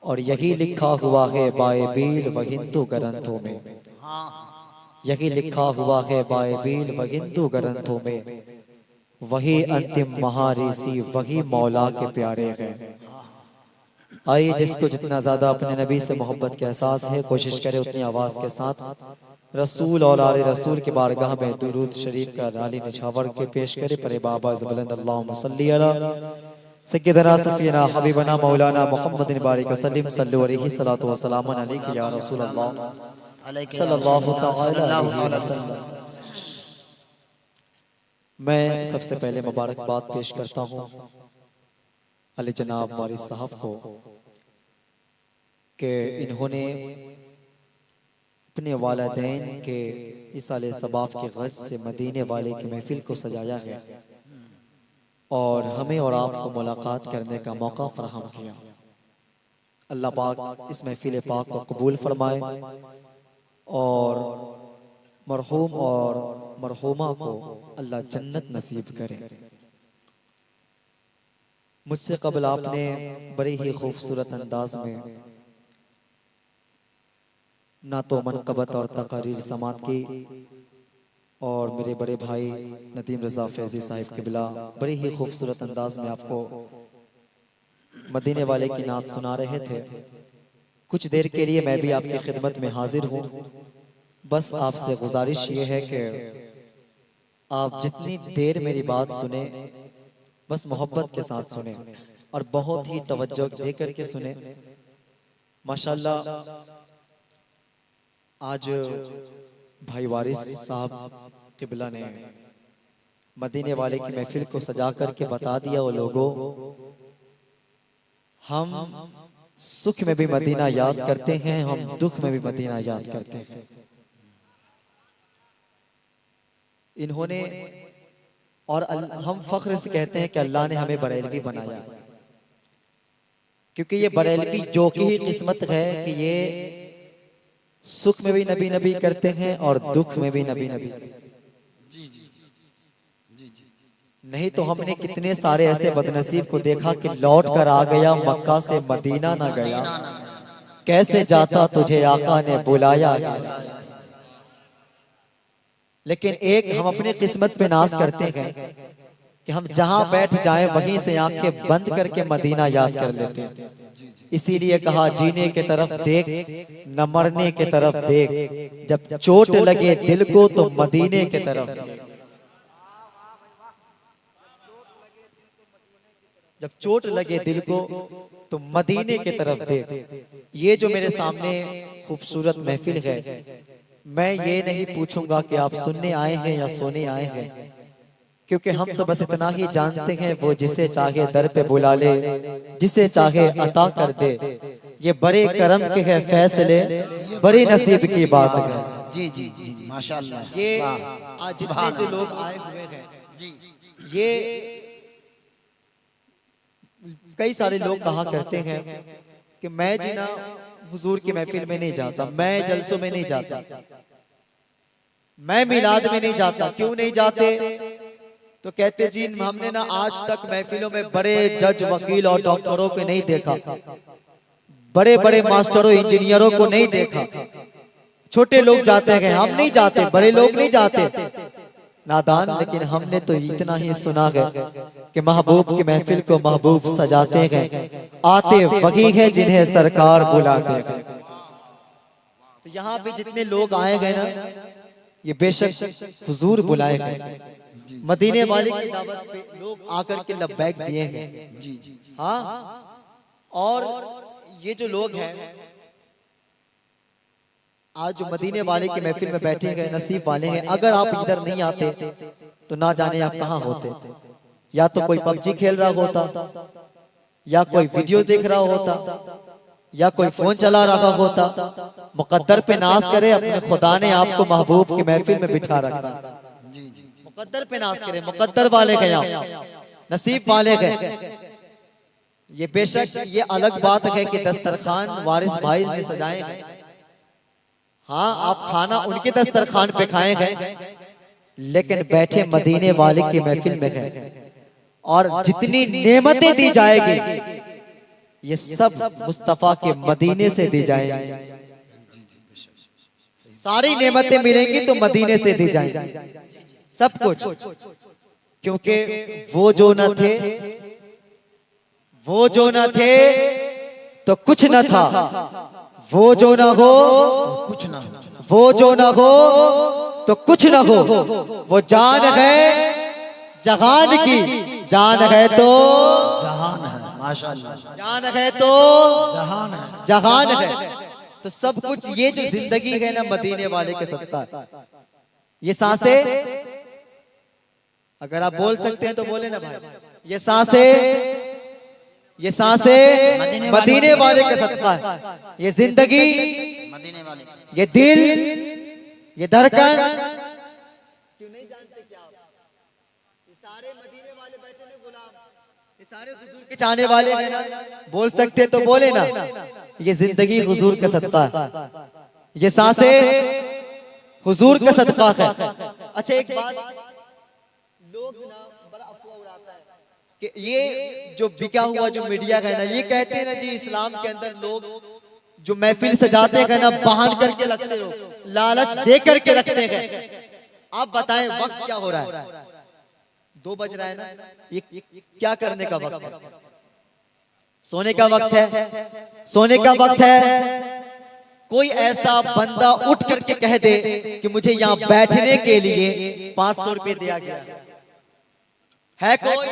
और यही लिखा हुआ है बाइबिल व हिंदू ग्रंथों में। यही लिखा हुआ है बाइबिल व हिंदू ग्रंथों में। वही अंतिम महाऋषि वही मौला के प्यारे हैं। आइए, जिसको जितना ज्यादा अपने नबी से मोहब्बत के एहसास है, कोशिश करे उतनी आवाज के साथ रसूल और आले रसूल के बारगाह में दुरूद शरीफ का नाली निछावर के पेश करे। परे बाबा ज़बलंद अल्लाहुम्मा सल्ली अला सय्यदना सफीना हबीबना मौलाना मुहम्मदिन बारिक वसल्लम सल्लु अलैहि सलातु व सलाम अलैका या रसूल अल्लाह सल्लल्लाहु तआला अलैहि वसल्लम। मैं सबसे पहले मुबारकबाद पेश करता हूँ अली जनाब वारिस साहब को कि इन्होंने अपने वालिदैन के इसाले सबाब के गर्ज से मदीने वाले की महफिल को सजाया है और हमें और आपको मुलाकात करने का मौका फराहम किया। अल्लाह पाक इस महफिल पाक को कबूल फरमाए और मरहूम और मरहूमा को अल्लाह जन्नत नसीब करे। मुझसे कबल आपने बड़े ही खूबसूरत अंदाज में ना तो मनकबत और तकारीर समात की और मेरे बड़े भाई नदीम रज़ा फैज़ी साहिब के बिला बड़ी ही खूबसूरत अंदाज में आपको मदीने वाले की नात सुना रहे थे। कुछ देर के लिए मैं भी आपकी खिदमत में हाजिर हूँ। बस आपसे गुजारिश ये है कि आप जितनी देर मेरी बात सुने बस मोहब्बत के साथ सुने और बहुत ही तवज्जो दे करके सुने। माशाल्लाह आज भाई वारिस साहब किबला ने मदीने वाले की महफिल को सजा करके बता दिया, वो लोगों हम सुख में भी मदीना याद करते हैं, हम दुख में भी मदीना याद करते हैं। इन्होंने और हम फख्र से कहते हैं कि अल्लाह ने हमें बरेलवी बनाया, क्योंकि ये बरेलवी जो की ही किस्मत है कि ये सुख में भी नबी नबी करते हैं और दुख में भी नबी नबी। नहीं तो हमने कितने सारे ऐसे बदनसीब को देखा कि लौट कर आ गया मक्का से मदीना ना गया, कैसे जाता तुझे आका ने बुलाया। लेकिन एक हम अपनी किस्मत पे नाज करते हैं कि हम जहां बैठ जाएं वहीं से आंखें बंद करके मदीना याद कर लेते हैं। इसीलिए कहा जीने के तरफ देख न मरने के तरफ देख, जब चोट लगे दिल को तो मदीने के तरफ देख। जब चोट लगे दिल को तो मदीने के तरफ देख। ये जो मेरे सामने खूबसूरत महफिल है, मैं ये नहीं पूछूंगा कि आप सुनने आए हैं या सोने आए हैं, क्योंकि हम तो बस इतना ही जानते हैं वो जिसे चाहे दर पे बुला ले, जिसे चाहे अता कर दे। ये बड़े करम के है फैसले, बड़ी नसीब की बात है। जी जी जी माशाल्लाह। ये आज जितने जो लोग आए हुए हैं, ये कई सारे लोग कहा करते हैं कि मैं जी ना हुजूर की महफिल में नहीं जाता, मैं जलसों में नहीं जाता, मैं मिलाद में नहीं जाता। क्यों नहीं जाते? तो कहते जी हमने ना आज तक महफिलों में बड़े जज वकील और डॉक्टरों को नहीं देखा, बड़े बड़े मास्टरों इंजीनियरों को नहीं देखा। छोटे लोग जाते हैं, हम नहीं जाते, बड़े लोग नहीं जाते। नादान, लेकिन हमने तो इतना ही सुना है कि महबूब की महफिल को महबूब सजाते हैं, आते वही है जिन्हें सरकार बुलाते हैं। तो यहाँ पे जितने लोग आए गए ना, ये बेशक हुजूर बुलाए गए। मदीने वाले की दावत पे लोग आकर के लब्बैक दिए हैं। हाँ, और ये जो लोग हैं आज जो मदीने वाले की महफिल में बैठे गए नसीब वाले हैं। अगर आप इधर नहीं आते तो ना जाने आप कहाँ होते। या तो कोई पबजी खेल रहा होता, या कोई वीडियो देख रहा होता, या कोई फोन चला रहा होता। मुकद्दर पे नाज करे, अपने खुदा ने आपको महबूब की महफिल में बिठा रखा। मुकद्दर पे नाज करे, मुकद्दर वाले गए आप, नसीब वाले गए। ये बेशक ये अलग बात है कि दस्तरखान वारिस भाई ने सजाए हैं। हाँ, आप खाना उनके दस्तरखान पे खाए हैं, लेकिन बैठे मदीने वाले की महफिल में है। और जितनी नेमतें दी जाएगी ये सब मुस्तफा के मदीने से दी जाएंगी। सारी नेमतें मिलेंगी तो मदीने से दी जाएंगी सब कुछ, क्योंकि वो जो न थे, वो जो न थे तो कुछ न था, वो जो न हो कुछ ना, वो जो न हो तो कुछ न हो। वो जान है जहान की, जान है तो जहान है, माशाअल्लाह, जान है तो जहान है, जहान है। तो सब कुछ ये जो जिंदगी है ना मदीने वाले के सदका, ये सांसें, अगर आप बोल सकते हैं तो बोले ना भाई, ये सांसें, ये सांसें मदीने वाले के सदका है। ये जिंदगी, मदीने वाले, ये दिल, ये धड़कन, क्यों नहीं जानते क्या आप? ये सारे मदीने वाले बैठे ने गुलाम, ये सारे हुजूर के चाहने वाले हैं ना, बोल सकते तो बोले ना, ये जिंदगी हुजूर का सदका है, ये सांसें हुजूर का सदका है। अच्छा एक बात, लोग ना बड़ा अफवाह उड़ाता है कि ये जो बिका हुआ जो मीडिया है ना, ये कहते हैं ना जी इस्लाम के अंदर लोग जो महफिल सजाते हैं ना बहान करके रखते हो, लालच दे करके रखते हैं। आप बताएं वक्त क्या हो रहा है? 2 बज रहा है ना, ये क्या करने का वक्त है? सोने का वक्त है, सोने का वक्त है। कोई ऐसा बंदा उठ करके कह दे कि मुझे यहाँ बैठने के लिए 500 रुपए दिया गया है कोई?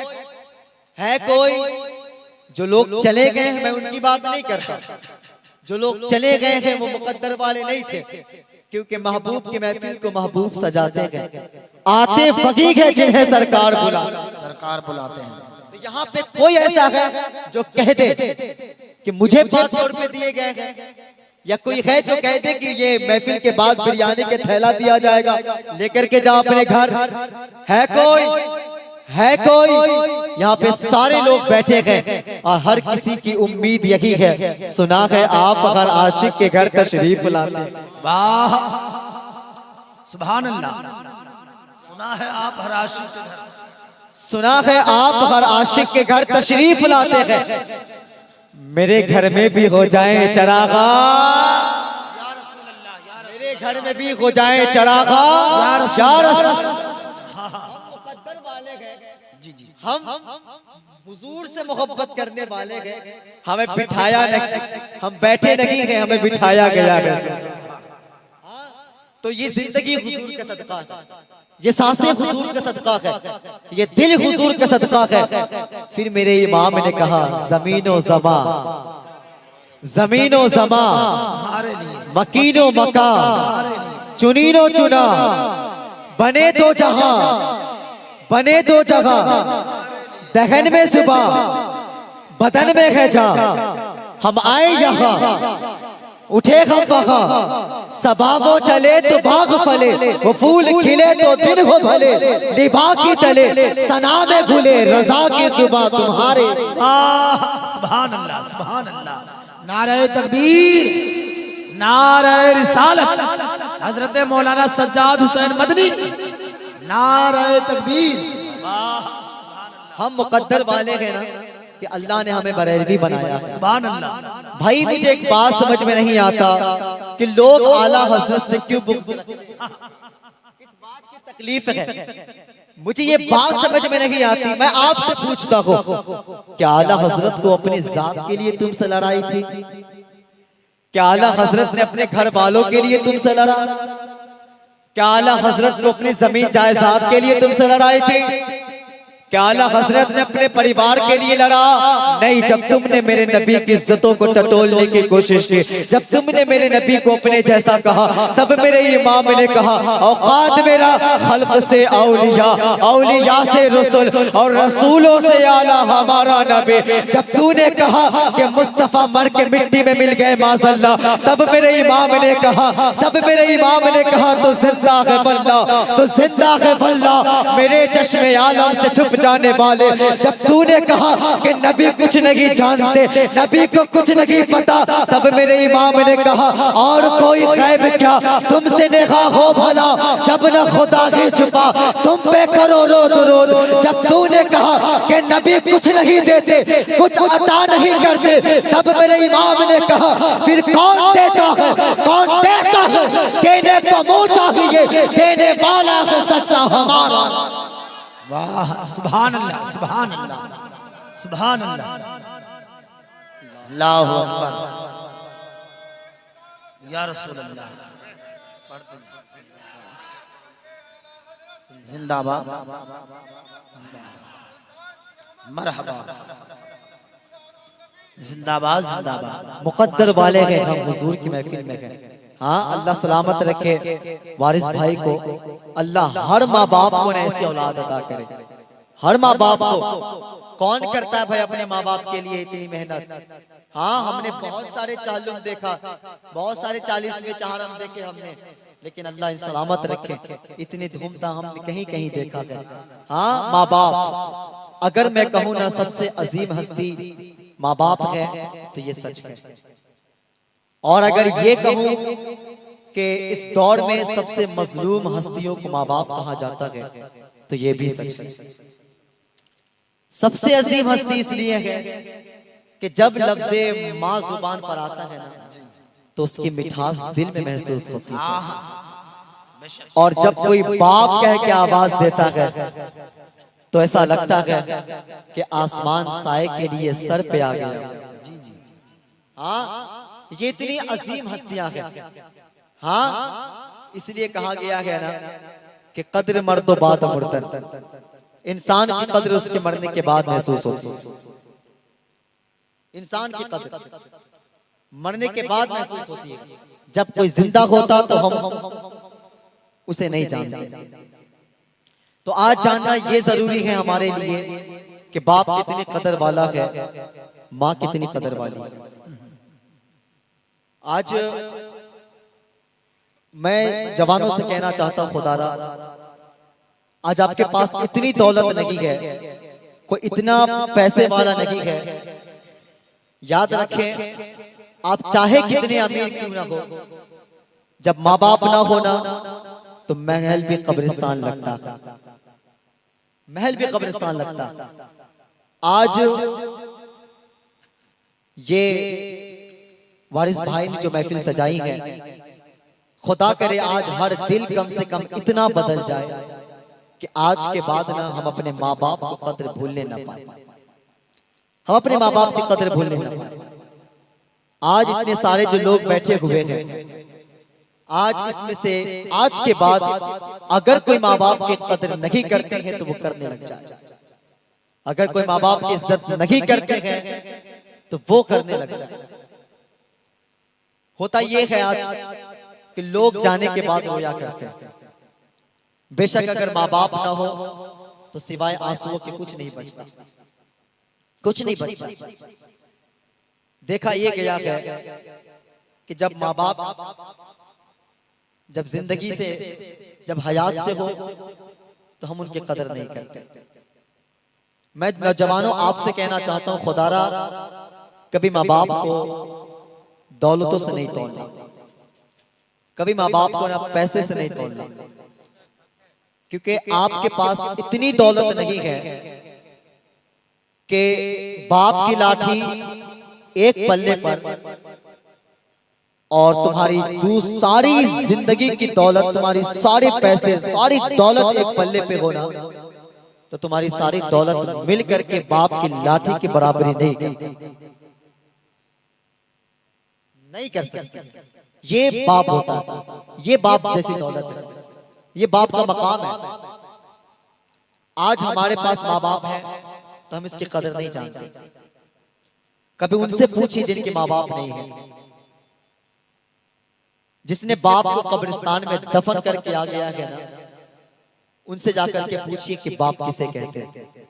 है कोई? जो लोग चले गए हैं मैं उनकी बात नहीं करता, जो लोग चले गए हैं वो मुकद्दर वाले नहीं थे, क्योंकि महबूब की महफिल को महबूब सजाते गए। आते फकीर है जिन्हें सरकार बुलाते हैं। तो यहाँ पे कोई ऐसा है जो कह दे कि मुझे 500 रुपए दिए गए हैं, या कोई है जो कह दे कि ये महफिल के बाद बिरयानी के थैला दिया जाएगा लेकर के जाओ अपने घर? है कोई? है कोई? यहाँ पे सारे लोग बैठे हैं और हर किसी की उम्मीद यही है, सुना है आप हर आशिक के घर तशरीफ लाते। वाह सुभान अल्लाह, सुना है आप हर आशिक के घर, सुना है आप हर आशिक के घर तशरीफ लाते हैं। मेरे घर में भी हो जाए चरागा, मेरे घर में भी हो जाए चरागा, हम हुजूर से मोहब्बत करने वाले हैं, हमें बिठाया नहीं, हम बैठे नहीं हैं, हमें बिठाया गया है। तो ये जिंदगी हुजूर का सदका है, ये सांसें हुजूर का सदका है, ये दिल हुजूर का सदका है। फिर मेरे इमाम ने कहा जमीनो जमा, जमीनो जमा, मकीनो मका, चुनीनो चुना, बने तो जहां, बने तो जगह, दहन में सुबह, बदन में है जा, हम आए यहाँ उठे हम वहाँ, सबा वो चले तो बाग फले, वो फूल खिले तो दिन हो भले, लिबा की तले सना में घुले, रजा की सुबह तुम्हारे। सुभान अल्लाह, सुभान अल्लाह, नारे तकबीर, नारे रिसालत, हजरत मौलाना सज्जाद हुसैन मदनी, नारे तकबीर। हम मुकद्दर वाले हैं ना कि अल्लाह ने हमें बरेलवी बनाया। सुभान अल्लाह। भाई मुझे एक बात समझ में नहीं आता कि लोग आला हजरत से क्यों बुग़्ज़ करते हैं, इस बात की तकलीफ है, मुझे ये बात समझ में नहीं आती। मैं आपसे पूछता हूँ, क्या आला हजरत को अपनी जात के लिए तुमसे लड़ाई थी? क्या आला हजरत ने अपने घर वालों के लिए तुमसे लड़ा? क्या आला हजरत को अपनी जमीन जायदाद के लिए तुमसे लड़ाई थी? क्या आला हजरत ने अपने परिवार के लिए लड़ा? नहीं, जब तुमने मेरे नबी की इज्जतों को टटोलने की कोशिश की, जब तुमने मेरे नबी को अपने जैसा कहा, तब मेरे इमाम ने कहा औकात मेरा खल्क से औलिया, औलिया से रसूल और रसूलों से आला हमारा नबी। जब तूने कहा कि मुस्तफा मर के मिट्टी में मिल गए माज़अल्लाह, तब मेरे इमाम ने कहा, तब मेरे इमाम ने कहा तो जिंदा है वल्लाह, तो जिंदा है वल्लाह, मेरे चश्मे आलम से छुप जाने वाले, जब तूने कहा कि नबी कुछ नहीं जानते, नबी को कुछ नहीं पता, तब मेरे इमाम ने कहा और कोई गैब क्या तुमसे नेहा हो भला, जब न खुदा ही छुपा तुम पे करो रोद रोद। जब तूने कहा कि नबी कुछ नहीं देते, कुछ अता नहीं करते, तब मेरे इमाम ने कहा फिर कौन देता है, कौन देता है? देने को मुंह चाहिए, देने वाला है सच्चा हमारा। वाह, सुभान अल्लाह, सुभान अल्लाह, सुभान अल्लाह, अल्लाहु अकबर, या रसूल अल्लाह। जिंदाबाद, मरहबा, जिंदाबाद, जिंदाबाद। मुकद्दर वाले हैं हम हुजूर की महफिल में हैं। हाँ, अल्लाह सलामत रखे वारिस भाई को, अल्लाह हर माँ बाप को ऐसी औलाद अता करे। हर माँ बाप को कौन करता है भाई अपने माँ बाप के लिए इतनी मेहनत? हाँ, हमने बहुत सारे चालुम देखा, बहुत सारे 40वें चाहरम देखे हमने, लेकिन अल्लाह इन सलामत रखे इतनी धूमधाम हमने कहीं कहीं देखा है। हाँ, माँ बाप, अगर मैं कहूँ ना सबसे अजीम हस्ती माँ बाप है तो ये सच है, और अगर ये कहूँ कि इस दौर में सबसे मजलूम हस्तियों को माँ बाप कहा जाता है तो ये भी सच है। सबसे अजीम हस्ती इसलिए है कि जब लफ्ज़े माँ जुबान पर आता है ना तो उसकी मिठास दिल में महसूस होती है, और जब कोई बाप कह के आवाज देता है तो ऐसा लगता है कि आसमान साए के लिए सर पे आ गया। हाँ, ये इतनी अजीम हस्तियां हैं। हाँ, इसलिए कहा गया है ना कि कद्र मर्दो बाद मुर्तन, इंसान की कद्र उसके मरने के बाद महसूस होती है। इंसान की कद्र मरने के बाद महसूस होती है। जब कोई जिंदा होता तो हम उसे नहीं जानते। तो आज जानना ये जरूरी है हमारे लिए कि बाप कितनी कदर वाला है, माँ कितनी कदर वाली है। आज मैं जवानों से कहना चाहता हूं, खुदारा आज आपके पास इतनी दौलत नहीं है, कोई इतना पैसे वाला नहीं है, याद रखें आप चाहे कितने अमीर क्यों ना हो, जब माँ बाप ना होना तो महल भी कब्रिस्तान लगता था, महल भी कब्रिस्तान लगता। आज ये वारिस भाई ने जो महफिल सजाई है, खुदा करे आज हर दिल कम से कम इतना बदल जाए कि आज के बाद ना हम अपने माँ बाप को कद्र भूलने ना पाए, हम अपने माँ बाप की कद्र भूलने ना पाए। आज इतने सारे जो लोग बैठे हुए हैं, आज इसमें से आज के बाद अगर कोई माँ बाप की कद्र नहीं करते हैं तो वो करने लग जाए, अगर कोई माँ बाप की इज्जत नहीं करते हैं तो वो करने लग जाए। होता ये है आज कि लोग जाने के बाद रोया करते हैं। बेशक अगर माँ बाप ना हो तो सिवाय आंसुओं के कुछ नहीं बचता, कुछ नहीं बचता। देखा ये गया है कि जब माँ बाप जब जिंदगी से, जब हयात से हो तो हम उनकी कदर नहीं करते। मैं नौजवानों आपसे कहना चाहता हूं, खुदारा कभी माँ बाप को दौलतों से नहीं तोड़ना, कभी माँ बाप को ना पैसे से नहीं तोड़ना, क्योंकि आपके पास इतनी दौलत नहीं है कि बाप की लाठी एक पल्ले पर और तुम्हारी सारी जिंदगी की दौलत, तुम्हारी सारे पैसे, सारी दौलत एक पल्ले पे होना तो तुम्हारी सारी दौलत मिल करके बाप की लाठी की बराबरी नहीं कर सकती, नहीं कर सकती। ये बाप होता है, ये बाप जैसी दौलत है, ये बाप का मकाम है। आज हमारे पास माँ बाप है तो हम इसकी कदर नहीं जानते। कभी उनसे पूछिए जिनके माँ बाप नहीं है, जिसने बाप को कब्रिस्तान में दफन करके आ गया है ना, उनसे जाकर के पूछिए कि बाप किसे कहते हैं।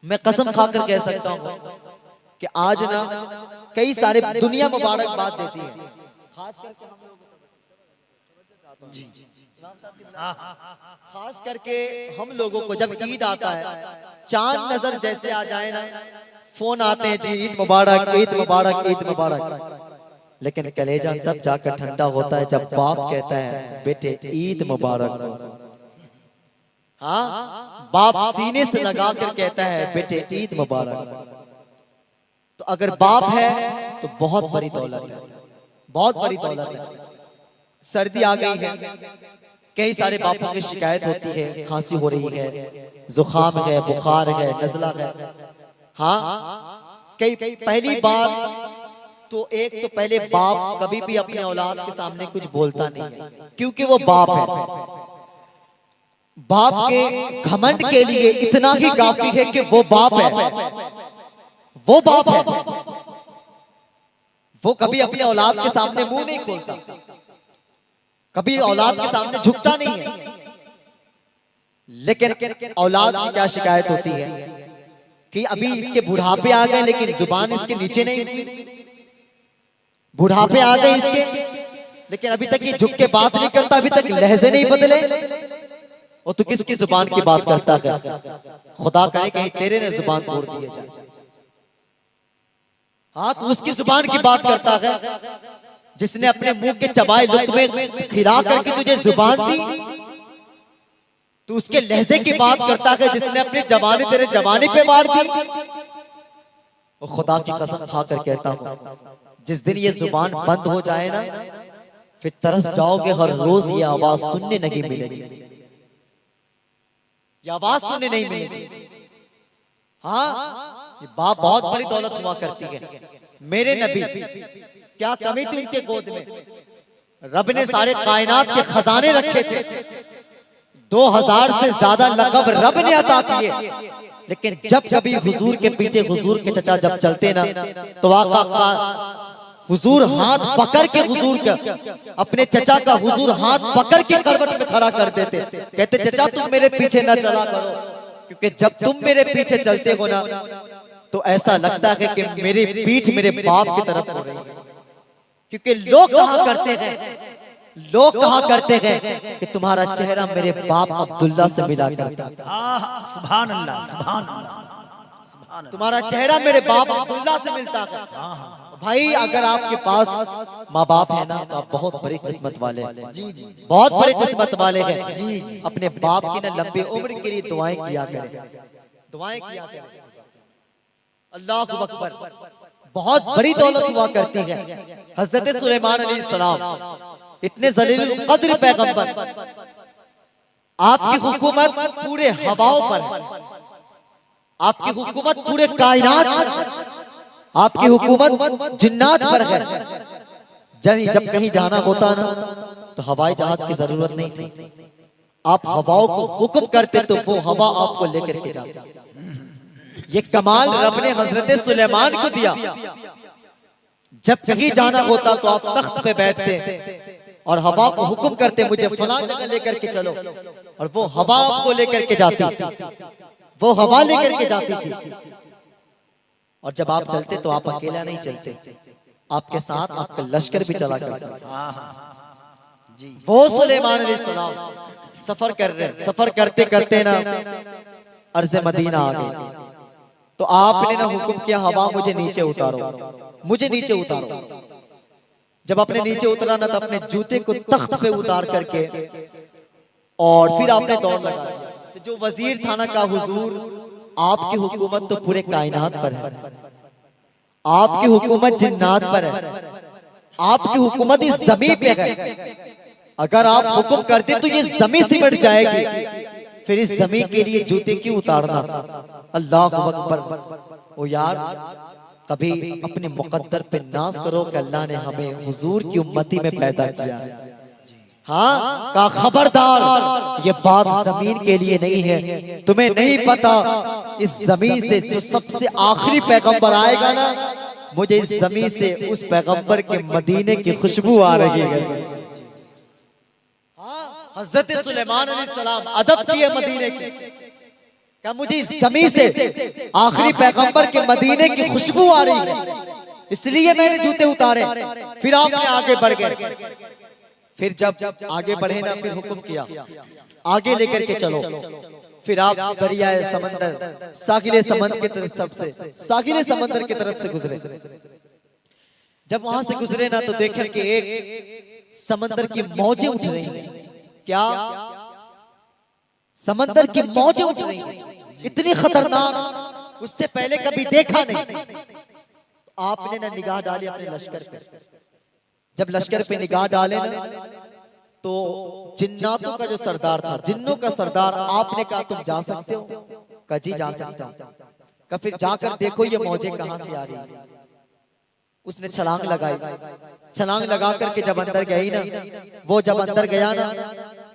मैं कसम खाकर कह सकता हूं कि आज ना कई सारे दुनिया मुबारकबाद देती है, खास करके हम लोग खास करके हम लोगों को जब ईद आता है, चांद नजर जैसे आ जाए ना, फोन आते हैं जी ईद मुबारक, ईद मुबारक, ईद मुबारक। लेकिन कलेजा तब जाकर ठंडा होता है जब बाप कहता है बेटे ईद मुबारक हो। हाँ, बाप सीने से लगा कर कहता है बेटे ईद मुबारक। तो अगर बाप है तो बहुत बड़ी दौलत है, बहुत बड़ी दौलत है। सर्दी आ गई है, कई सारे बापों की शिकायत होती है, खांसी हो रही है, जुकाम है, बुखार है, नजला है। हाँ, कई पहली बार तो एक तो पहले बाप कभी भी अपने औलाद के सामने कुछ बोलता नहीं है, क्योंकि वो बाप है। बाप के घमंड के लिए इतना ही काफी है कि वो बाप है, वो बाप है। वो कभी अपने औलाद के सामने मुंह नहीं खोलता, कभी औलाद के सामने झुकता नहीं है। लेकिन औलाद की क्या शिकायत होती है कि अभी इसके बुढ़ापे आ गए लेकिन जुबान इसके नीचे नहीं, बुढ़ापे आ गए इसके लेकिन अभी तक ये झुक के बात नहीं करता, अभी तक लहजे नहीं बदले। और तू किसकी जुबान की बात करता है? खुदा करे कहीं तेरे ने जुबान तोड़ दिए जाए। हाँ, तू उसकी जुबान की बात करता है जिसने अपने मुंह के चबाए लुत्मे खिला करके तुझे जुबान दी। तू उसके लहजे की बात करता है जिसने अपनी जबानी तेरे जबानी पे मार दी। और खुदा की कसम खाकर कहता हूं, जिस दिन ये जुबान बंद हो जाए ना, फिर तरस जाओगे, हर रोज ये आवाज सुनने नहीं मिलेगी, ये आवाज सुनने नहीं मिलेगी। हाँ, ये बाप बहुत बड़ी दौलत हुआ करती है। मेरे नबी क्या कमी थी उनके गोद में? रब ने सारे कायनात के खजाने रखे थे, 2000 से ज्यादा लक़ब रब ने अता किए। लेकिन जब कभी हुजूर के पीछे हुजूर के चचा जब चलते ना, तो आका का हुजूर हाथ पकड़ के हुजूर का अपने चचा का हुजूर हाथ पकड़ के करवट में खड़ा कर देते। कहते चचा तुम मेरे पीछे ना चला करो, क्योंकि जब तुम मेरे पीछे चलते हो ना तो ऐसा लगता है कि मेरी पीठ मेरे बाप की तरफ हो रही है। क्योंकि लोग कहा करते हैं, लोग कहा करते हैं कि तुम्हारा चेहरा मेरे बाप अब्दुल्ला से मिला करता है। सुभान अल्लाह, सुभान अल्लाह। तुम्हारा चेहरा मेरे बाप अब्दुल्ला से मिलता है। भाई अगर आपके पास माँ बाप है ना तो आप बहुत बड़ी किस्मत वाले हैं, बहुत बड़ी किस्मत वाले हैं। अपने बाप की ना लंबी उम्र के लिए दुआएं किया करें, दुआएं किया करें। अल्लाह अकबर, बहुत बड़ी दौलत हुआ करती है। हजरत सुलेमान अलैहिस्सलाम इतने जलील कद्र पैगंबर, आपकी हुकूमत पूरे हवाओं पर है, आपकी हुकूमत पूरे कायनात पर है, आपकी हुकूमत जिन्नात पर है। जब कहीं जाना होता ना तो हवाई जहाज की जरूरत नहीं थी, आप हवाओं को हुक्म करते तो वो हवा आपको लेकर के जाती। ये कमाल रब ने हजरत सुलेमान को दिया। जब कहीं जाना होता तो आप तख्त पे बैठते और हवा को हुक्म करते मुझे फलां जगह लेकर के चलो, और वो हवा आपको लेकर के जाती, वो हवा लेकर के जाती थी। और जब आप चलते तो आप अकेला नहीं चलते, आपके साथ आपका लश्कर भी चला करता। वो सुलेमान अलैहिस्सलाम सफर कर रहे, सफर करते करते ना अर्ज़ मदीना आ गई। तो आपने ना हुक्म किया हवा मुझे नीचे उतारो, मुझे नीचे उतारो। जब अपने नीचे उतरा ना तो अपने जूते को तख्त पे उतार करके और फिर आपने दौड़ लगा दिया। तो जो वजीर था ना का हुजूर आपकी हुकूमत तो पूरे कायनात पर है, आपकी हुकूमत जिन्नात पर है, आपकी हुकूमत इस जमीन पे है। अगर आप हुक्म करते तो ये जमीन सिमट जाएगी, फिर इस जमीन के लिए जूते क्यों उतारना? अल्लाह अकबर। ओ यार, कभी अपने मुकद्दर पे नाज करो कि अल्लाह ने हमें हुजूर की उम्मती में पैदा किया है। हाँ, का खबरदार, ये बात जमीन के लिए नहीं है। तुम्हें नहीं पता इस जमीन से जो सबसे आखिरी पैगंबर आएगा ना, मुझे इस जमीन से उस पैगंबर के मदीने की खुशबू आ रही है। हज़रत सुलेमान अलैहिस्सलाम अदब किए मदीने की, क्या मुझे इस जमीन से आखिरी पैगंबर के मदीने की खुशबू आ रही है, इसलिए मैंने जूते उतारे। फिर आपने आगे बढ़ गए। फिर जब आगे बढ़े ना, फिर हुक्म किया आगे लेकर के चलो। फिर आप दरियाए समंदर सागिले समंदर की तरफ से सागिले समंदर की तरफ से गुजरे। जब वहां से गुजरे ना तो देखें कि एक समंदर की मौजें उठ रही हैं। क्या? समंदर की मौजें उठ रही हैं, इतनी खतरनाक, उससे पहले कभी देखा नहीं। तो आपने ना निगाह डाली अपने लश्कर पे। जब लश्कर पे निगाह डाले ना तो जिन्नातों का जो सरदार था, जिन्नों का सरदार, आपने कहा तुम जा सकते हो? कहा जी जा सकता हूं। कहा फिर जाकर देखो ये मौजें कहां से आ रही है। उसने छलांग लगाई। छलांग लगा करके जब अंदर गई ना, वो जब अंदर गया ना,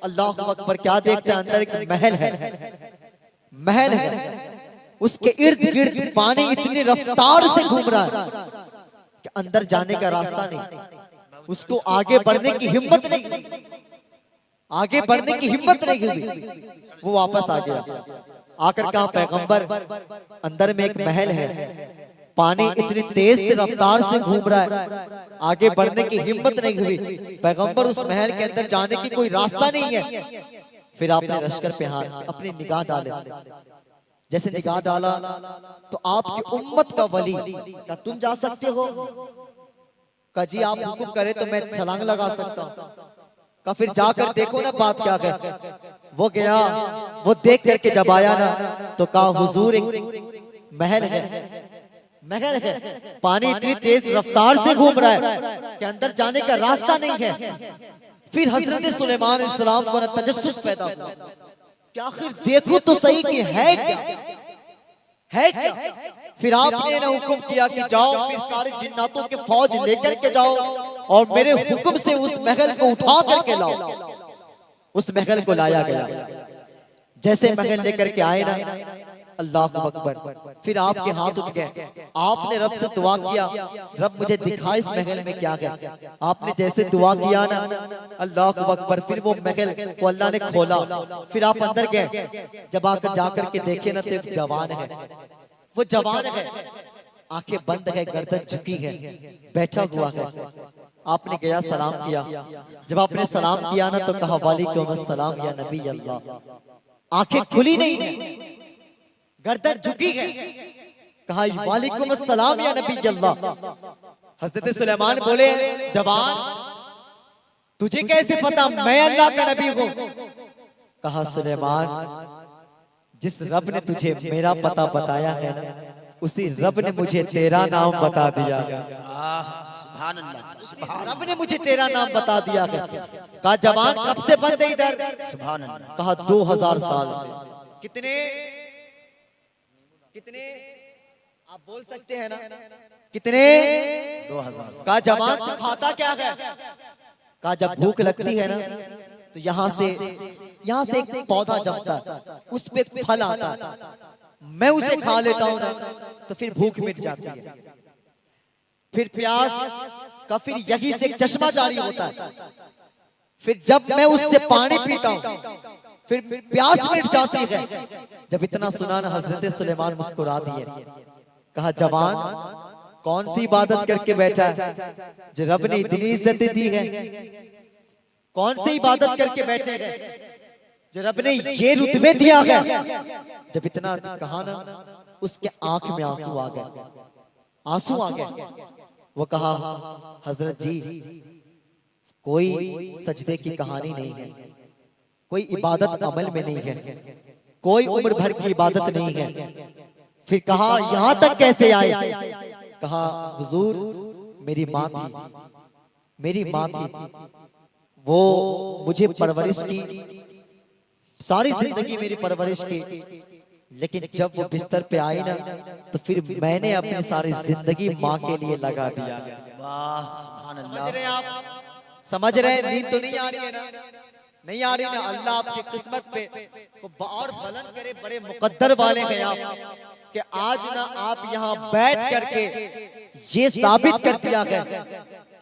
अल्लाह अकबर, क्या देखते हैं अंदर? एक महल है, महल है। उसके इर्द गिर्द पानी इतनी रफ्तार से घूम रहा है कि अंदर जाने का रास्ता नहीं। उसको आगे बढ़ने की हिम्मत नहीं, आगे बढ़ने की हिम्मत नहीं हुई। वो वापस आ गया, आकर कहा पैगंबर अंदर में एक महल है, पानी इतनी तेज रफ्तार से घूम रहा है, आगे बढ़ने की हिम्मत नहीं हुई। पैगंबर उस महल के अंदर जाने की कोई रास्ता नहीं है। फिर आपने लश्कर पे हाथ अपनी निगाह डाले। जैसे निगाह डाला तो आपकी उम्मत का वली, क्या तुम जा सकते हो? का जी आप हुक्म करे तो मैं छलांग लगा सकता हूँ। का फिर जाकर देखो ना बात क्या है। वो गया, वो देख करके जब आया ना तो कहा हुजूर एक महल है, महल है, पानी इतनी तेज रफ्तार से घूम रहा है कि अंदर जाने का रास्ता नहीं है। फिर हजरत सुलेमान अलैहिस्सलाम को ना तजस्सुस पैदा हुआ कि आखिर देखो तो सही कि है क्या, है क्या। फिर आपने ना हुक्म किया कि जाओ, फिर सारे जिन्नातों के फौज लेकर के जाओ और मेरे हुक्म से उस महल को उठा करके लाओ। उस महल को लाया गया। जैसे महल लेकर के आए ना, अल्लाह अकबर, फिर आपके हाथ उठ गए। आपने रब से दुआ किया, रब मुझे दिखा इस महल में क्या है। आपने जैसे दुआ किया ना, अल्लाह अकबर, फिर वो महल को अल्लाह ने खोला। फिर आप अंदर गए। जब आकर जाकर के देखे ना तो एक जवान है, वो जवान है, आंखें बंद है, गर्दन झुकी है, बैठा हुआ है। आपने गया सलाम किया। जब आपने सलाम किया ना तो कहा वालेकुम अस्सलाम या नबी अल्लाह। आंखें खुली नहीं है, गर्दन झुकी है। कहा वालेकुम अस्सलाम या नबी अल्लाह। हजरत सुलेमान बोले जवान तुझे कैसे पता मैं अल्लाह का नबी हूं? कहा सुलेमान जिस रब ने तुझे मेरा पता बताया है ना, उसी रब ने मुझे तेरा नाम बता दिया। सुभान अल्लाह, रब ने मुझे तेरा नाम बता दिया है। कहा जवान कब से बंद है इधर? सुभान अल्लाह। कहा 2000 साल से। कितने कितने आप बोल सकते हैं ना? कितने? 2000। कहा जवान तू खाता क्या है? कहा जब भूख लगती है ना तो यहाँ से एक पौधा जमता है, उस पे फल आता है, मैं उसे खा लेता हूँ ना तो फिर भूख मिट जाती है। फिर प्यास का फिर यही से एक चश्मा जारी होता है। फिर जब मैं उससे पानी पीता हूँ फिर प्यास मिट जाती है। जब इतना सुना ना हजरत सुलेमान मुस्कुरा दिए। कहा जवान कौन सी इबादत करके बैठा है जो रब ने इतनी इज्जत दी है? कौन सी इबादत करके बैठे हैं जो रब ने ये रुतबे दिया है? जब इतना कहा ना उसके आंख में आंसू आ गए, आंसू आ गए। वो कहा हजरत जी कोई सजदे की कहानी नहीं है, कोई इबादत अमल में नहीं है, कोई उम्र भर की इबादत नहीं है। फिर कहा यहां तक कैसे आए? कहा हुजूर मेरी माँ थी, मेरी माँ थी, वो मुझे परवरिश की, सारी जिंदगी मेरी परवरिश की, लेकिन जब वो बिस्तर पे आई ना तो फिर मैंने अपनी सारी जिंदगी माँ के लिए लगा दिया। वाह सुभान अल्लाह। समझ रहे हैं आप? समझ रहे हैं? नींद तो नहीं आ रही है ना? नहीं आ रही ना? अल्लाह आपकी किस्मत पे और बुलंद करे, बड़े मुकद्दर वाले हैं आप कि आज ना आप यहाँ बैठ करके ये साबित कर दिया है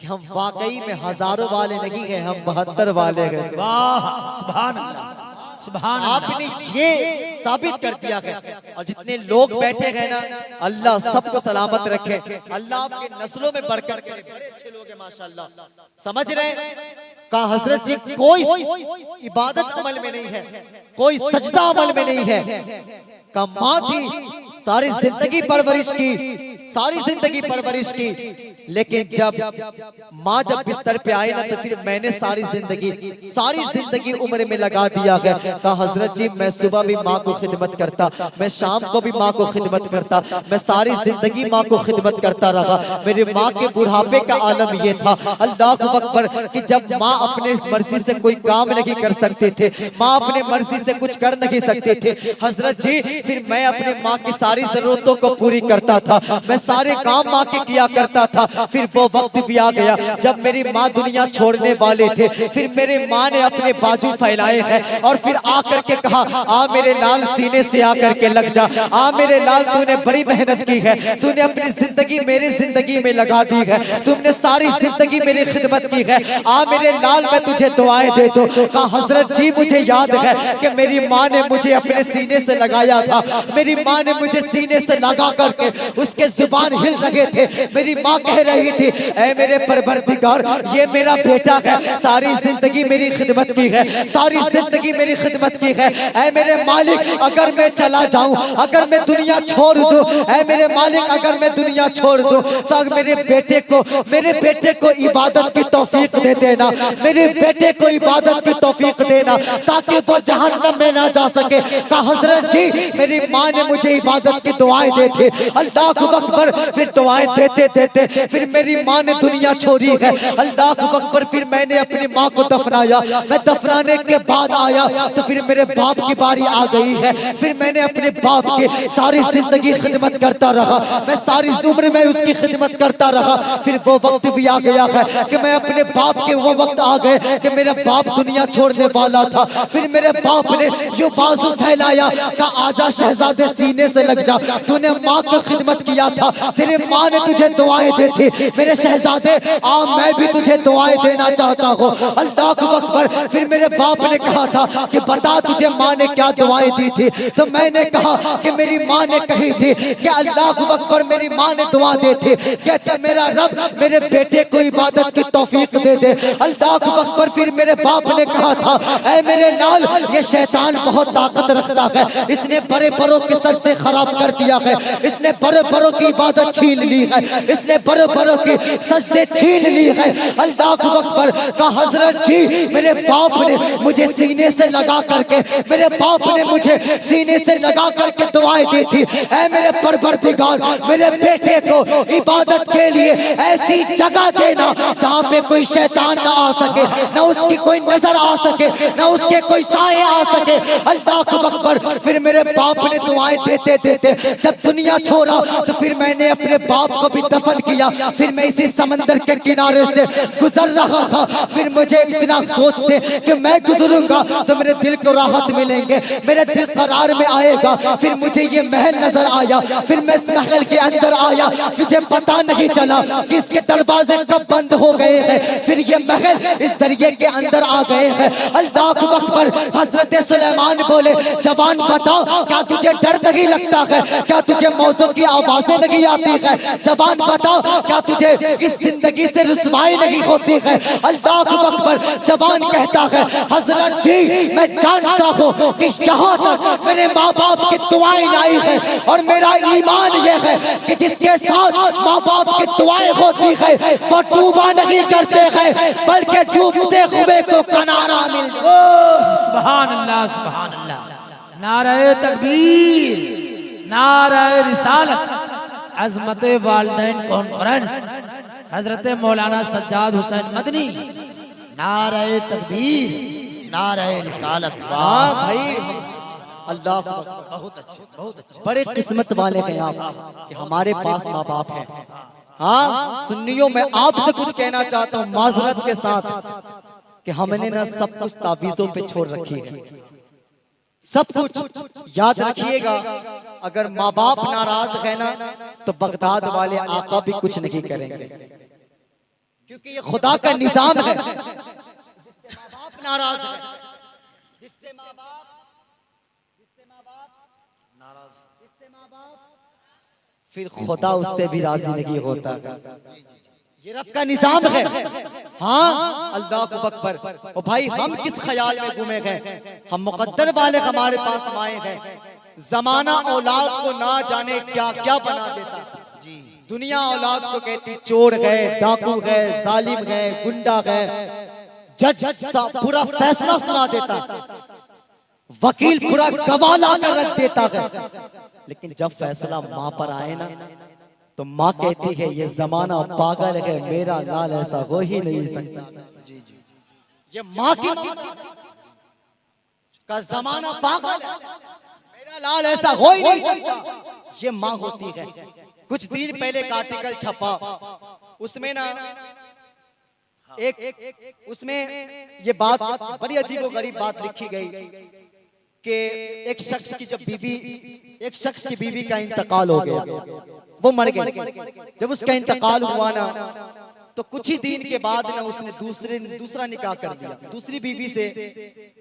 कि हम वाकई में हजारों वाले नहीं हैं, हम 72 वाले हैं। वाह सुभान अल्लाह, सुभान अल्लाह। आपने ये साबित कर दिया है। और जितने लोग बैठे हैं ना अल्लाह सबको सलामत रखे, अल्लाह आपके नस्लों में बरकत करे, बड़े अच्छे लोग हैं माशाल्लाह। समझ रहे हैं? कहा हजरत जी कोई इबादत अमल में नहीं है, कोई सजदा अमल में नहीं है। कहा माँ थी, सारी जिंदगी परवरिश की, सारी जिंदगी परवरिश की, लेकिन जब माँ जब बिस्तर पे आई ना तो फिर मैंने सारी जिंदगी उम्र में लगा दिया है। कहा हजरत जी मैं सुबह भी माँ को खिदमत करता, मैं शाम को भी माँ को खिदमत करता, मैं सारी जिंदगी माँ को खिदमत करता रहा। मेरी माँ के बुढ़ापे का आलम ये था, अल्लाह अकबर, कि जब माँ अपने मर्जी से कोई काम नहीं कर सकते थे, माँ अपने मर्जी से कुछ कर नहीं सकते थे हजरत जी, फिर मैं अपने माँ की सारी जरूरतों को पूरी करता था, मैं सारे काम माँ के किया करता था। फिर वो वक्त भी आ गया जब मेरी माँ दुनिया छोड़ने वाले थे, फिर मेरे माँ ने अपने बाजू फैलाए हैं और फिर आकर के कहा आ मेरे लाल सीने से आकर के लग जा, आ मेरे लाल तूने बड़ी मेहनत की है, तूने अपनी जिंदगी मेरी जिंदगी में लगा दी है, तुमने सारी जिंदगी मेरी खिदमत की है, आ मेरे लाल मैं तुझे दुआएं दे दूं। कहा हजरत जी मुझे याद है कि मेरी माँ ने मुझे अपने सीने से लगाया था, मेरी माँ ने मुझे सीने से लगा करके उसके जुबान हिल रहे थे, मेरी माँ कह रही थी ऐ मेरे परवरदिगार ये मेरा बेटा है, सारी जिंदगी मेरी खिदमत की है, सारी जिंदगी मेरी खिदमत की है, ऐ मेरे मालिक अगर मैं चला जाऊं, अगर मैं दुनिया छोड़ दूं, ऐ मेरे मालिक अगर मैं दुनिया छोड़ दूं तो मेरे बेटे को इबादत की तौफीक दे देना, मेरे बेटे को इबादत की तौफीक देना ताकि वो जहन्नम में ना जा सके। कहा हजरत जी मेरी माँ ने मुझे इबादत की दुआएं दी थी, अल्लाह अकबर, फिर दुआएं देते देते फिर मेरी माँ ने दुनिया छोड़ी है, अल्लाह अकबर, फिर मैंने अपनी माँ को दफनाया, मैं दफनाने के बाद आया तो फिर मेरे बाप की बारी आ गई है, फिर मैंने अपने बाप की सारी जिंदगी खिदमत करता रहा, मैं सारी उम्र में उसकी खिदमत करता रहा। फिर वो वक्त भी आ गया है कि मैं अपने बाप के, वो वक्त आ गए कि मेरा बाप दुनिया छोड़ने वाला था, फिर मेरे बाप ने यूं बाजू फैलाया कहा आजा शहजादे सीने से लग जा, तूने माँ को खिदमत किया था, तेरे माँ ने तुझे दुआएं दी थी, मेरे शहजादे आ मैं भी तुझे दुआएं देना चाहता हूँ। अल्लाह अकबर, फिर मेरे बाप ने कहा था कि बता तुझे माँ ने क्या दुआएं दी थी, तो मैंने कहा कि मेरी माँ ने कही थी कि अल्लाह अकबर मेरी माँ ने दुआ दी थी, कहते मेरा रब मेरे बेटे को इबादत की तौफीक दे दे। अल्लाह अकबर, फिर मेरे बाप ने कहा था ऐ मेरे लाल ये शैतान बहुत ताकत रखता है, इसने बड़े बड़ों के सजदे खराब कर दिया है, इसने बड़े बड़ों की इबादत छीन ली है, इसने बड़े बड़ों की सजदे छीन ली है। अल्लाह अकबर का हजरत जी मेरे बाप ने मुझे सीने से लगा करके, मेरे बाप ने मुझे सीने से लगा करके दुआएं दी थी, ऐ मेरे परवरदिगार मेरे बेटे को इबादत के लिए ऐसी जगह देना जहाँ पे कोई शैतान ना आ सके, ना उसकी कोई नजर आ सके, ना उसके कोई साए आ सके। अल्लाह अकबर, फिर मेरे बाप ने दुआएं देते देते जब दुनिया छोड़ा तो फिर मैंने अपने बाप को भी दफन किया। फिर मैं इसी समंदर के किनारे से गुजर रहा था, फिर मुझे इतना सोचते कि मैं गुजरूंगा तो मेरे दिल को राहत मिलेंगे, मेरे दिल करार में आएगा। फिर मुझे ये महल नजर आया, फिर मैं इस महल के अंदर आया, मुझे पता नहीं चला कि इसके दरवाजे कब बंद हो गए हैं, फिर ये महल इस दरिया के अंदर आ गए हैं। अल्लाह अकबर, हजरत सुलेमान बोले जवान बता क्या तुझे डर नहीं लगता है, क्या तुझे मौजों की आवाजें नहीं आती है, जवान बता क्या तुझे इस जिंदगी से रुसवाई नहीं होती है। अल्लाह अकबर, जवान कहता है हजरत जी मैं जानता हूँ कि यहाँ तक मेरे माँ बाप की दुआएं आई है और मेरा ईमान ये है कि जिसके साथ माँ बाप की दुआएं होती है वो डूबा नहीं करते हैं बल्कि डूबते हुए को किनारा मिल। सुभान अल्लाह, सुभान अल्लाह, नारे तकबीर, नारे रिसालत, अजमत वालिदैन कॉन्फ्रेंस, हजरत मौलाना सज्जाद हुसैन मदनी, नारे तकबीर, नारे रिसालत। वाह भाई, अल्लाह बहुत अच्छे, बहुत अच्छे, बड़े किस्मत वाले हैं आप कि हमारे पास माँ बाप हैं। हाँ सुन्नियों, मैं आपसे कुछ कहना चाहता हूँ माजरत के साथ कि हमने ना सब कुछ तावीजों पे छोड़ रखी है, सब कुछ याद रखिएगा। अगर माँ बाप नाराज है ना तो बगदाद वाले आका भी कुछ नहीं करेंगे, क्योंकि ये खुदा का निजाम है। माँ बाप नाराज है, जिससे माँ बाप नाराज, जिससे माँ बाप फिर खुदा उससे भी राजी नहीं होता। ये रब का निजाम है। हाँ, अल्लाह अकबर। और भाई हम किस ख्याल में घूमे गए, हम मुकद्दर वाले हमारे पास आए हैं। जमाना औलाद को ना जाने क्या क्या बना देता। दुनिया औलाद को कहती चोर गए, डाकू गए, जालिम गए, गुंडा गए, जज पूरा फैसला सुना देता, वकील पूरा गवाह लाकर रख देता है। लेकिन जब फैसला माँ पर आए ना, तो माँ कहती है ये जमाना पागल है, मेरा लाल ऐसा हो ही नहीं सकता। ये माँ की का जमाना पागल है, मेरा लाल ऐसा हो ही नहीं सकता, ये माँ होती है। कुछ दिन पहले एक आर्टिकल छपा, उसमें ना उसमें ये बात बड़ी अजीबोगरीब बात लिखी गई कि एक शख्स की बीवी का इंतकाल हो गया, वो मर गई। जब उसका इंतकाल हुआ ना, तो कुछ ही दिन के बाद ना उसने दूसरा निकाह कर दिया, दूसरी बीवी से,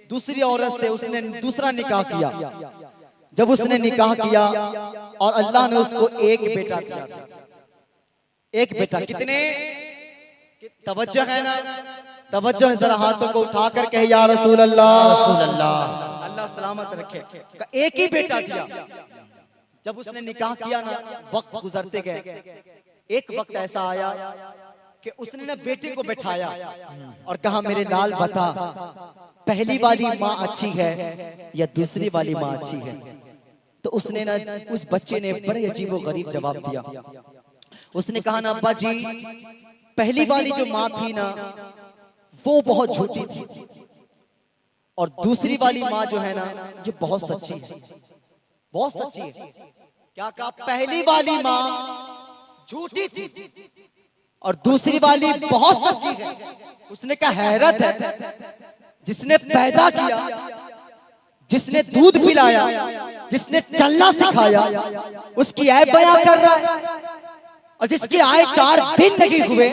दूसरी औरत से उसने दूसरा निकाह किया। जब उसने निकाह किया और अल्लाह ने उसको एक बेटा दिया था, एक बेटा। कितने तवज्जो है ना, तवज्जो है, जरा हाथों को उठाकर कहे या रसूल अल्लाह, अल्लाह सलामत रखे। एक ही बेटा दिया। जब उसने निकाह किया ना, वक्त गुजरते गए, एक वक्त ऐसा आया कि उसने ना बेटे को बैठाया और कहा मेरे लाल बता, पहली वाली माँ अच्छी है या दूसरी वाली माँ अच्छी है? तो उसने ना, उस बच्चे ने बड़े अजीबो गरीब जवाब दिया। उसने कहा ना अब्बा जी, पहली वाली जो माँ थी ना, वो बहुत झूठी थी, और दूसरी वाली माँ जो है ना, ये बहुत सच्ची है, बहुत सच्ची है। क्या कहा? पहली वाली माँ झूठी थी और दूसरी वाली बहुत सच्ची है। उसने कहा हैरत है, जिसने पैदा किया, जिसने दूध पिलाया, जिसने चलना सिखाया, उसकी ऐब बयां कर रहा है, और जिसके आए 4 दिन नहीं हुए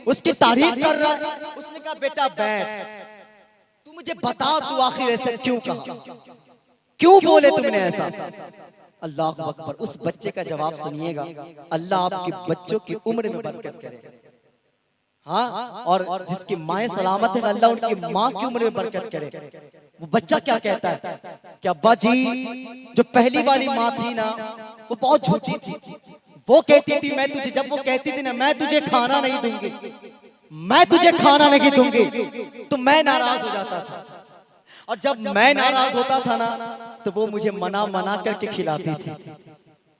उसकी तारीफ कर रहा है। उसने कहा बेटा बैठ, तू मुझे बता, तू आखिर ऐसे क्यों कहा, क्यों बोले तुमने ऐसा? अल्लाह अकबर। उस बच्चे का जवाब सुनिएगा। अल्लाह आपके बच्चों की उम्र में बरकत करे। हाँ, और जिसकी माएँ सलामत है, अल्लाह उनकी माँ की उम्र में बरकत करे। वो बच्चा क्या कहता है कि अब्बा जी, जो पहली वाली माँ थी ना, वो बहुत झूठी थी। वो कहती थी मैं तुझे, जब वो कहती थी ना मैं तुझे खाना नहीं दूंगी, मैं तुझे खाना नहीं दूंगी, तो मैं नाराज हो जाता था। और जब मैं नाराज होता था ना, तो वो मुझे मना करके खिलाती थी,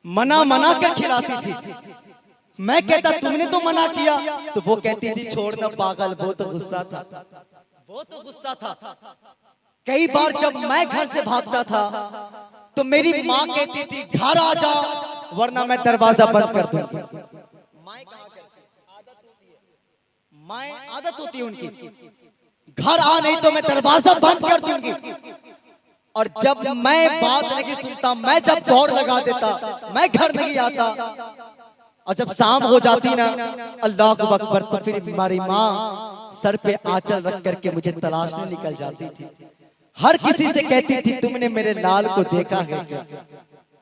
मना कर खिलाती थी। मैं कहता तुमने तो मना किया, तो वो कहती थी छोड़ना पागल, वो तो गुस्सा था, वो तो गुस्सा था। कई बार जब मैं घर से भागता था, तो मेरी माँ कहती थी घर आ जा, वरना मैं दरवाजा बंद कर दूंगी। माँ आदत होती है उनकी, घर आ नहीं तो मैं दरवाजा बंद कर दूंगी। और जब मैं बात नहीं सुनता, मैं जब दौड़ लगा देता, मैं घर नहीं आता, और जब शाम हो जाती ना, अल्लाह अकबर, तो फिर हमारी माँ सर पे आंचल रख करके मुझे तलाशने निकल जाती थी। हर किसी से कहती थी तुमने मेरे लाल को देखा है क्या,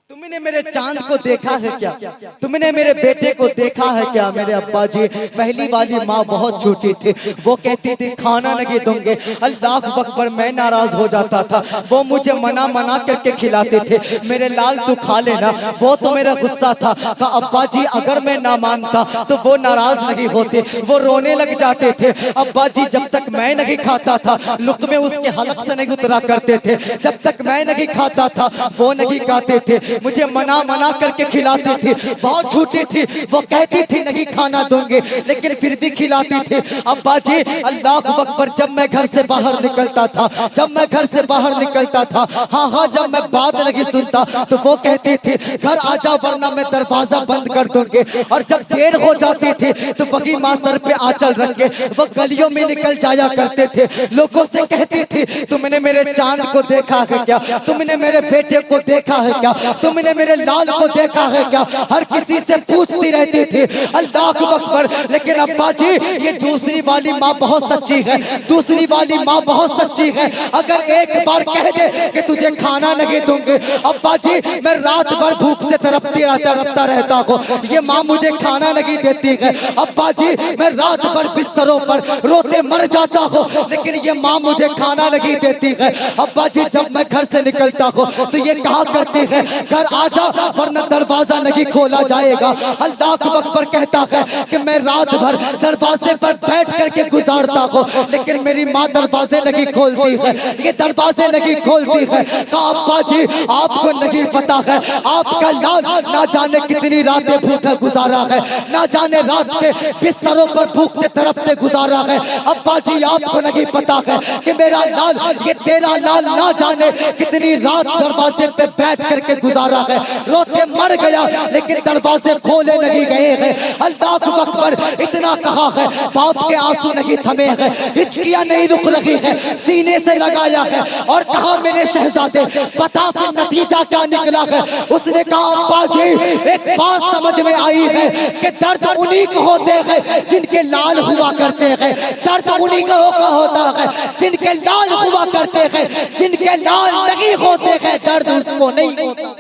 तुमने मेरे चांद को देखा है क्या, तुमने मेरे बेटे को देखा है क्या? मेरे अब्बा जी, पहली वाली माँ बहुत झूठी थी, वो कहती थी खाना नहीं दूंगे। अल्लाह अकबर, मैं नाराज हो जाता था, वो मुझे मना करके खिलाते थे, मेरे लाल तू खा लेना, वो तो मेरा गुस्सा था। कहा अब्बा जी अगर मैं ना मानता तो वो नाराज नहीं होते, वो रोने लग जाते थे। अब्बा जी जब तक मैं नहीं खाता था, लुक़मे उसके हलक से नहीं उतरा करते थे, जब तक मैं नहीं खाता था वो नहीं खाते थे, मुझे मना करके खिलाती थी, बहुत झूठी थी। वो कहती थी नहीं खाना दूंगी, लेकिन फिर भी खिलाती थी। अब्बा जी अल्लाह अकबर, जब मैं घर से बाहर निकलता था, जब मैं घर से बाहर निकलता था, हाँ जब मैं बात नहीं सुनता, तो वो कहती थी घर आ जा वरना मैं दरवाजा बंद कर दूंगी। और जब देर हो जाती थी, तो वही माँ सर पे आंचल रख के वो गलियों में निकल जाया करते थे, लोगों से कहती थी तुमने मेरे चांद को देखा है क्या, तुमने मेरे बेटे को देखा है क्या, तुमने मेरे लाल को देखा है क्या? हर किसी से पूछती रहती थी। अल्लाह अकबर। लेकिन अब्बा जी ये दूसरी वाली माँ बहुत सच्ची है, दूसरी वाली माँ बहुत सच्ची है। अगर एक बार कह दे कि तुझे खाना नहीं दूंगी, अब्बा जी मैं रात भर भूख से तड़पता रहता हूँ, ये माँ मुझे खाना नहीं देती है। अब्बा जी मैं रात भर बिस्तरों पर रोते मर जाता हूँ, लेकिन ये माँ मुझे खाना नहीं देती है। अब्बा जी जब मैं घर से निकलता हूँ तो ये कहा करती है घर आजा वरना दरवाजा नहीं खोला जाएगा। अल्लाह अकबर कहता है कि मैं रात भर दरवाजे पर बैठ करके गुजारता हूँ, लेकिन मेरी माँ दरवाजे नहीं खोलती है, ये दरवाजे नहीं खोलती है। कहा अब्बा जी आपको नहीं पता है आपका लाल ना जाने कितनी रातें भूखे गुजारा है, ना जाने रात के बिस्तरों पर भूखते तड़पते गुजारा है। अब्बा जी आपको नहीं पता है कि मेरा लाल ये तेरा लाल ना जाने कितनी रात दरवाजे पे बैठ करके गुजारा है, रोते मर गया लेकिन दरवाजे खोले नहीं गए हैं। अल्लाह अकबर। इतना कहा है बाप के आंसू नहीं थमे हैं, हिचकियां नहीं रुक रही है, सीने से लगाया है और कहा मेरे शहजादे पता फिर नतीजा क्या निकला है? उसने कहा अब्बा जी एक बात समझ में आई है कि दर्द उन्हीं को होते हैं जिनके लाल हुआ करते हैं, दर्द उन्हीं को होता है जिनके लाल हुआ करते हैं, जिनके लाल नहीं होते हैं दर्द उसको नहीं होता।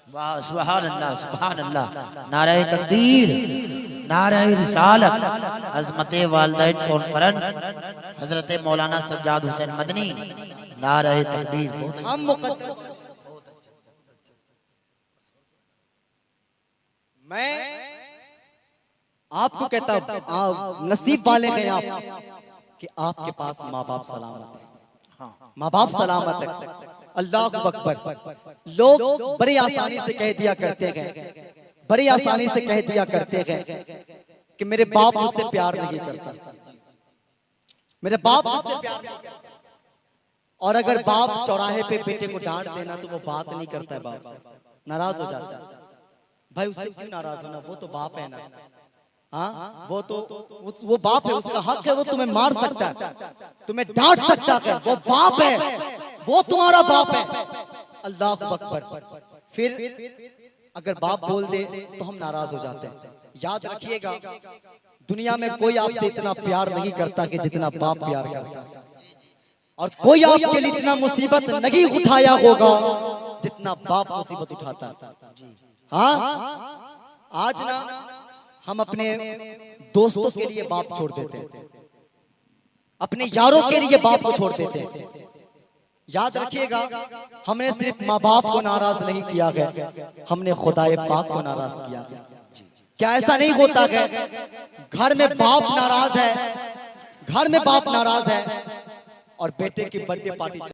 वाह सुभान अल्लाह सुभान अल्लाह। नारे तकबीर, नारे रिसालत, अज़मते वालिदैन कॉन्फ्रेंस, हजरत मौलाना सज्जाद हुसैन मदनी, नारे तकबीर। मैं आपको कहता हूं आप नसीब वाले हैं आप कि आपके पास माँ बाप सलामत है, माँ बाप सलामत है। अल्लाह अकबर। लोग बड़ी आसानी से कह दिया करते हैं, बड़ी आसानी से कह दिया करते हैं कि मेरे बाप मुझसे प्यार नहीं करता, मेरे बाप मुझसे प्यार नहीं करता। और अगर बाप चौराहे पे बेटे को डांट देना तो वो बात नहीं करता है, बाप से नाराज हो जाता है। भाई उससे क्यों नाराज होना, वो तो बाप है ना। हाँ वो बाप है, उसका हक है, वो तुम्हें मार सकता है, तुम्हें डांट सकता है, वो बाप है, वो तुम्हारा बाप है। अल्लाह अकबर। फिर अगर बाप बोल दे तो हम नाराज हो जाते हैं। याद रखिएगा दुनिया में कोई आपसे इतना प्यार नहीं करता कि जितना बाप प्यार करता है, और कोई आपके लिए इतना मुसीबत नहीं उठाया होगा जितना बाप मुसीबत उठाता है। हाँ आज ना हम अपने दोस्तों के लिए बाप छोड़ देते हैं, अपने यारों के लिए बाप को छोड़ देते हैं। याद रखिएगा हमने सिर्फ माँ बाप को नाराज नहीं किया है, हमने खुदाए पाक को नाराज किया है। क्या ऐसा नहीं होता है घर में बाप नाराज है, घर में बाप नाराज है और बेटे की बर्थडे पार्टी